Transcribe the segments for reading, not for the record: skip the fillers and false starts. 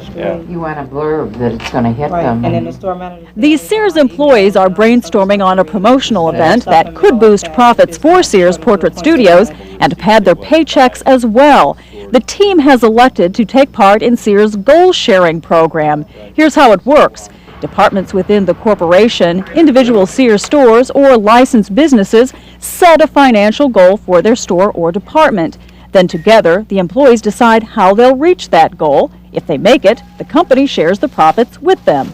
That's great. You want a blurb that it's going to hit Right, them. and then the store manager. These Sears employees are brainstorming on a promotional event that could boost profits for Sears Portrait Studios and pad their paychecks as well. The team has elected to take part in Sears' goal-sharing program. Here's how it works. Departments within the corporation, individual Sears stores, or licensed businesses set a financial goal for their store or department. Then together, the employees decide how they'll reach that goal. If they make it, the company shares the profits with them.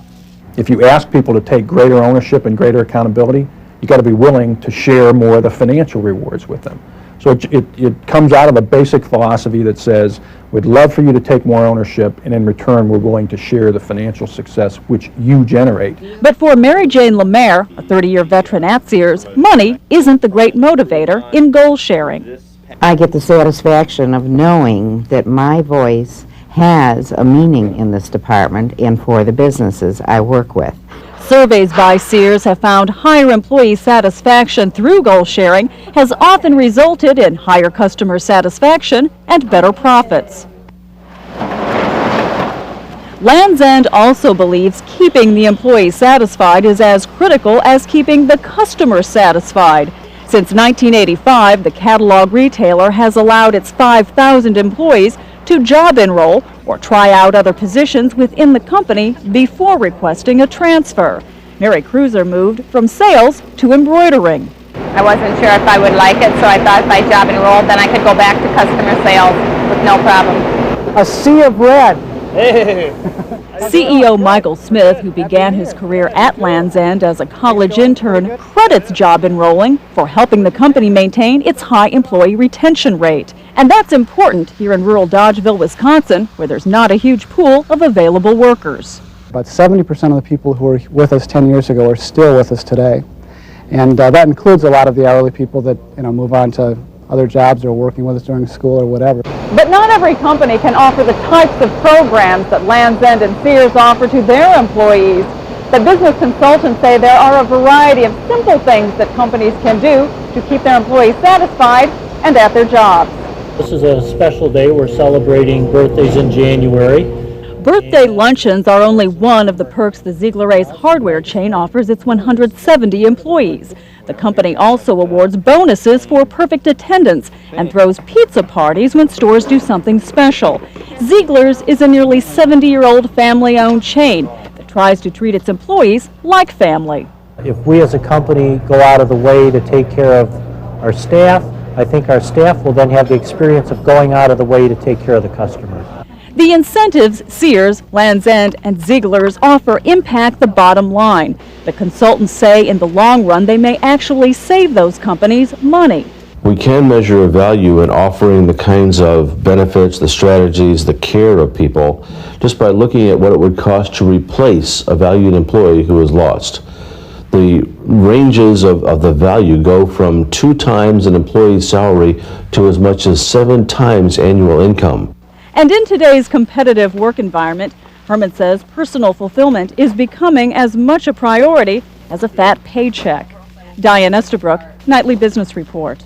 If you ask people to take greater ownership and greater accountability, you got to be willing to share more of the financial rewards with them. So it comes out of a basic philosophy that says, we'd love for you to take more ownership, and in return, we're willing to share the financial success which you generate. But for Mary Jane Lemaire, a 30-year veteran at Sears, money isn't the great motivator in goal sharing. I get the satisfaction of knowing that my voice has a meaning in this department and for the businesses I work with. Surveys by Sears have found higher employee satisfaction through goal sharing has often resulted in higher customer satisfaction and better profits. Landsend also believes keeping the employees satisfied is as critical as keeping the customer satisfied. Since 1985, the catalog retailer has allowed its 5,000 employees to job enroll or try out other positions within the company before requesting a transfer. Mary Cruiser moved from sales to embroidering. I wasn't sure if I would like it, so I thought if I job enrolled, then I could go back to customer sales with no problem. A sea of red. CEO Michael Smith, who began his career at Landsend as a college intern, credits job enrolling for helping the company maintain its high employee retention rate. And that's important here in rural Dodgeville, Wisconsin, where there's not a huge pool of available workers. About 70% of the people who were with us 10 years ago are still with us today. And that includes a lot of the hourly people that move on to other jobs or working with us during school or whatever. But not every company can offer the types of programs that Landsend and Sears offer to their employees. The business consultants say there are a variety of simple things that companies can do to keep their employees satisfied and at their jobs. This is a special day. We're celebrating birthdays in January. Birthday luncheons are only one of the perks the Ziegler Ace hardware chain offers its 170 employees. The company also awards bonuses for perfect attendance and throws pizza parties when stores do something special. Ziegler's is a nearly 70-year-old family-owned chain that tries to treat its employees like family. If we as a company go out of the way to take care of our staff, I think our staff will then have the experience of going out of the way to take care of the customer. The incentives Sears, Landsend, and Ziegler's offer impact the bottom line. The consultants say in the long run they may actually save those companies money. We can measure a value in offering the kinds of benefits, the strategies, the care of people, just by looking at what it would cost to replace a valued employee who is lost. The ranges of the value go from 2 times an employee's salary to as much as 7 times annual income. And in today's competitive work environment, Herman says personal fulfillment is becoming as much a priority as a fat paycheck. Diane Estabrook, Nightly Business Report.